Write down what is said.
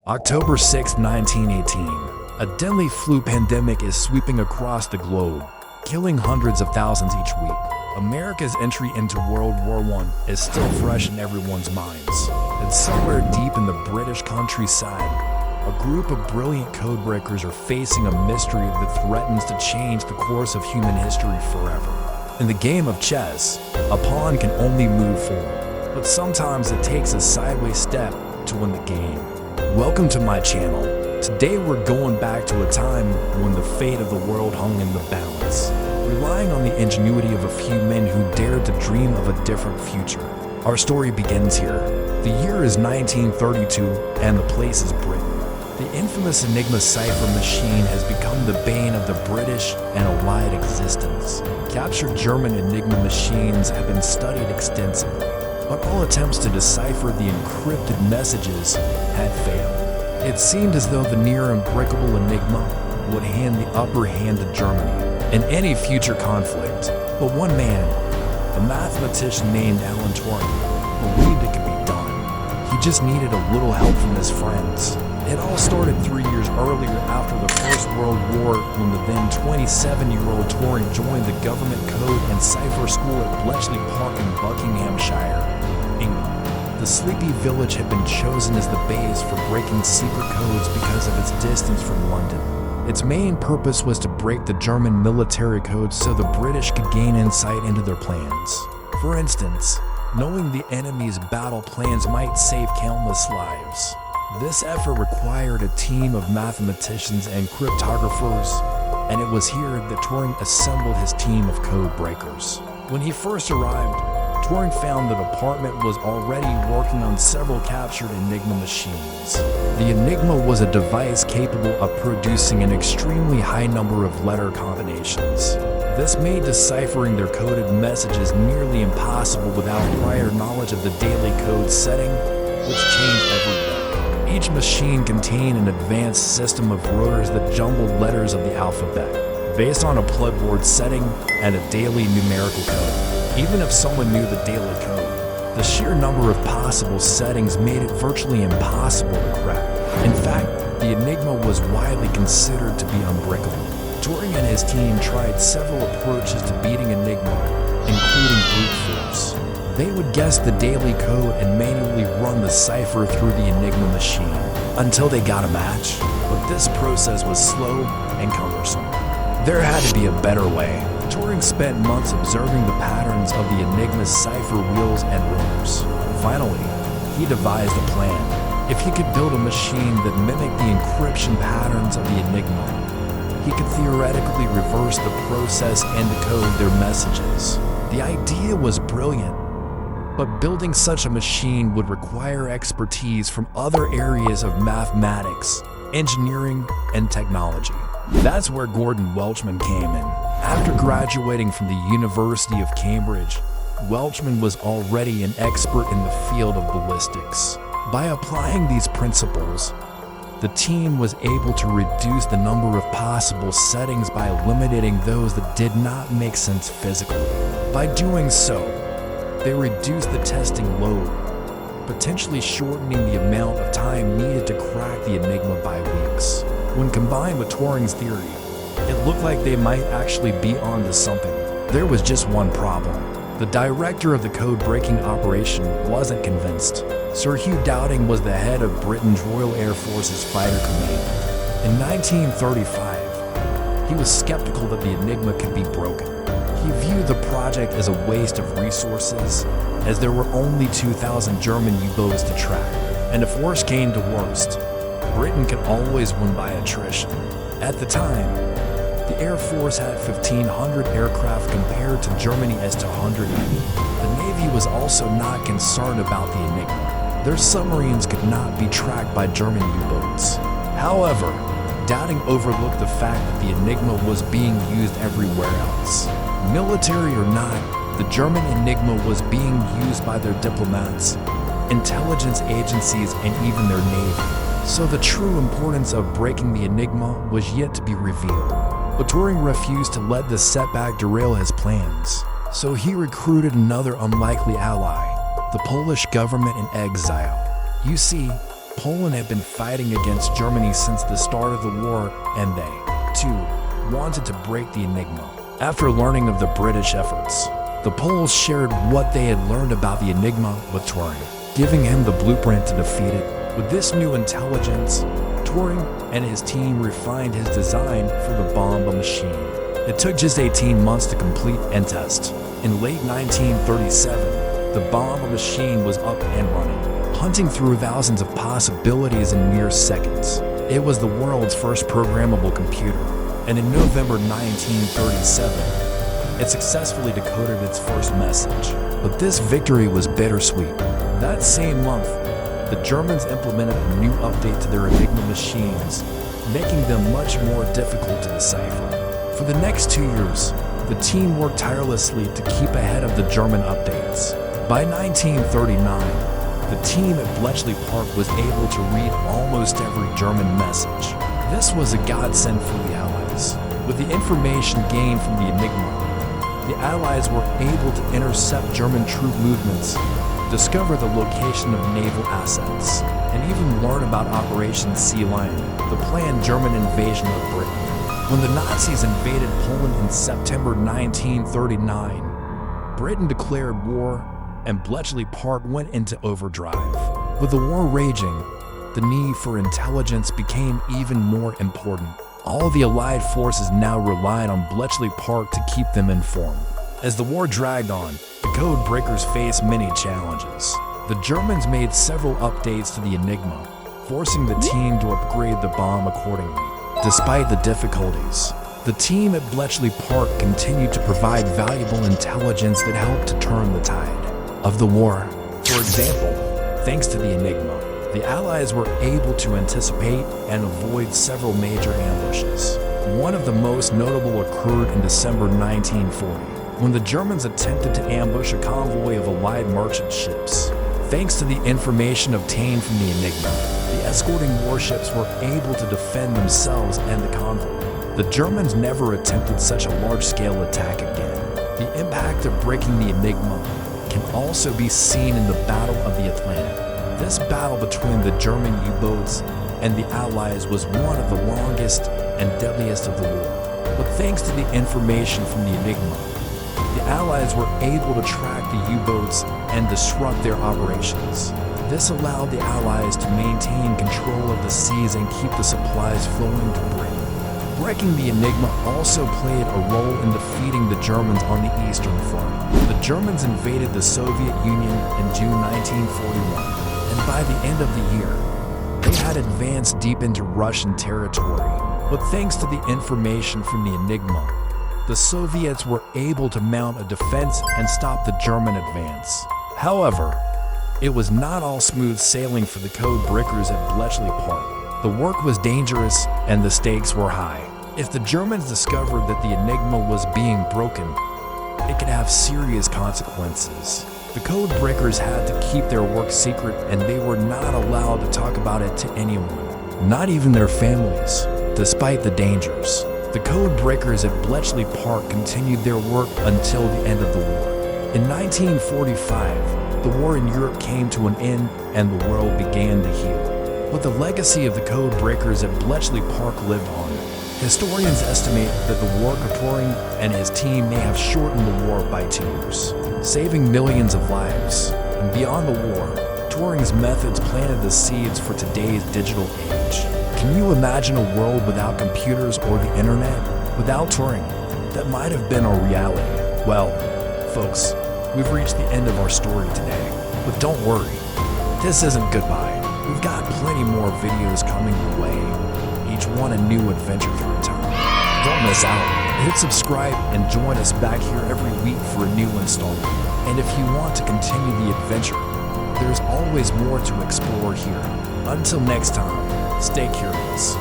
October 6, 1918. A deadly flu pandemic is sweeping across the globe, killing hundreds of thousands each week. America's entry into World War I is still fresh in everyone's minds. And somewhere deep in the British countryside, a group of brilliant codebreakers are facing a mystery that threatens to change the course of human history forever. In the game of chess, a pawn can only move forward, but sometimes it takes a sideways step to win the game. Welcome to my channel. Today we're going back to a time when the fate of the world hung in the balance, relying on the ingenuity of a few men who dared to dream of a different future. Our story begins here. The year is 1932 and the place is Britain. The infamous Enigma cipher machine has become the bane of the British and Allied existence. Captured German Enigma machines have been studied extensively, but all attempts to decipher the encrypted messages had failed. It seemed as though the near unbreakable Enigma would hand the upper hand to Germany in any future conflict. But one man, a mathematician named Alan Turing, believed it could be done. He just needed a little help from his friends. It all started 3 years earlier after the First World War, when the then 27-year-old Turing joined the government code and cipher school at Bletchley Park in Buckinghamshire, England. The sleepy village had been chosen as the base for breaking secret codes because of its distance from London. Its main purpose was to break the German military codes so the British could gain insight into their plans. For instance, knowing the enemy's battle plans might save countless lives. This effort required a team of mathematicians and cryptographers, and it was here that Turing assembled his team of code breakers. When he first arrived, Turing found the department was already working on several captured Enigma machines. The Enigma was a device capable of producing an extremely high number of letter combinations. This made deciphering their coded messages nearly impossible without prior knowledge of the daily code setting, which changed every day. Each machine contained an advanced system of rotors that jumbled letters of the alphabet, based on a plugboard setting and a daily numerical code. Even if someone knew the daily code, the sheer number of possible settings made it virtually impossible to crack. In fact, the Enigma was widely considered to be unbreakable. Turing and his team tried several approaches to beating Enigma, including brute force. They would guess the daily code and manually run the cipher through the Enigma machine until they got a match. But this process was slow and cumbersome. There had to be a better way. Turing spent months observing the patterns of the Enigma's cipher wheels and rotors. Finally, he devised a plan. If he could build a machine that mimicked the encryption patterns of the Enigma, he could theoretically reverse the process and decode their messages. The idea was brilliant, but building such a machine would require expertise from other areas of mathematics, engineering, and technology. That's where Gordon Welchman came in. After graduating from the University of Cambridge, Welchman was already an expert in the field of ballistics. By applying these principles, the team was able to reduce the number of possible settings by eliminating those that did not make sense physically. By doing so, they reduced the testing load, potentially shortening the amount of time needed to crack the Enigma by weeks. When combined with Turing's theory, it looked like they might actually be onto something. There was just one problem. The director of the code-breaking operation wasn't convinced. Sir Hugh Dowding was the head of Britain's Royal Air Force's fighter command. In 1935, he was skeptical that the Enigma could be broken. He viewed the project as a waste of resources, as there were only 2,000 German U-boats to track. And if worst came to worst, Britain could always win by attrition. At the time, the Air Force had 1,500 aircraft compared to Germany as to 180. The Navy was also not concerned about the Enigma. Their submarines could not be tracked by German U-boats. However, Dowding overlooked the fact that the Enigma was being used everywhere else. Military or not, the German Enigma was being used by their diplomats, intelligence agencies, and even their navy. So the true importance of breaking the Enigma was yet to be revealed. But Turing refused to let this setback derail his plans. So he recruited another unlikely ally, the Polish government in exile. You see, Poland had been fighting against Germany since the start of the war, and they, too, wanted to break the Enigma. After learning of the British efforts, the Poles shared what they had learned about the Enigma with Turing, giving him the blueprint to defeat it. With this new intelligence, Turing and his team refined his design for the bomb machine. It took just 18 months to complete and test. In late 1937, the bomb machine was up and running, hunting through thousands of possibilities in mere seconds. It was the world's first programmable computer, and in November 1937, it successfully decoded its first message. But this victory was bittersweet. That same month, the Germans implemented a new update to their Enigma machines, making them much more difficult to decipher. For the next 2 years, the team worked tirelessly to keep ahead of the German updates. By 1939, the team at Bletchley Park was able to read almost every German message. This was a godsend for the Allies. With the information gained from the Enigma, the Allies were able to intercept German troop movements, discover the location of naval assets, and even learn about Operation Sea Lion, the planned German invasion of Britain. When the Nazis invaded Poland in September 1939, Britain declared war and Bletchley Park went into overdrive. With the war raging, the need for intelligence became even more important. All the Allied forces now relied on Bletchley Park to keep them informed. As the war dragged on, the code breakers faced many challenges. The Germans made several updates to the Enigma, forcing the team to upgrade the bomb accordingly. Despite the difficulties, the team at Bletchley Park continued to provide valuable intelligence that helped to turn the tide of the war. For example, thanks to the Enigma, the Allies were able to anticipate and avoid several major ambushes. One of the most notable occurred in December 1940, when the Germans attempted to ambush a convoy of Allied merchant ships. Thanks to the information obtained from the Enigma, the escorting warships were able to defend themselves and the convoy. The Germans never attempted such a large-scale attack again. The impact of breaking the Enigma can also be seen in the Battle of the Atlantic. This battle between the German U-boats and the Allies was one of the longest and deadliest of the war. But thanks to the information from the Enigma, the Allies were able to track the U-boats and disrupt their operations. This allowed the Allies to maintain control of the seas and keep the supplies flowing to Britain. Breaking the Enigma also played a role in defeating the Germans on the Eastern Front. The Germans invaded the Soviet Union in June 1941, and by the end of the year, they had advanced deep into Russian territory. But thanks to the information from the Enigma, the Soviets were able to mount a defense and stop the German advance. However, it was not all smooth sailing for the code breakers at Bletchley Park. The work was dangerous and the stakes were high. If the Germans discovered that the Enigma was being broken, it could have serious consequences. The code breakers had to keep their work secret and they were not allowed to talk about it to anyone, not even their families. Despite the dangers, the code breakers at Bletchley Park continued their work until the end of the war. In 1945, the war in Europe came to an end and the world began to heal. But the legacy of the code breakers at Bletchley Park lived on. Historians estimate that the work of Turing and his team may have shortened the war by 2 years, saving millions of lives. And beyond the war, Turing's methods planted the seeds for today's digital age. Can you imagine a world without computers or the internet? Without Turing, that might have been a reality. Well, folks, we've reached the end of our story today. But don't worry, this isn't goodbye. We've got plenty more videos coming your way, each one a new adventure through time. Don't miss out. Hit subscribe and join us back here every week for a new installment. And if you want to continue the adventure, there's always more to explore here. Until next time, stay curious.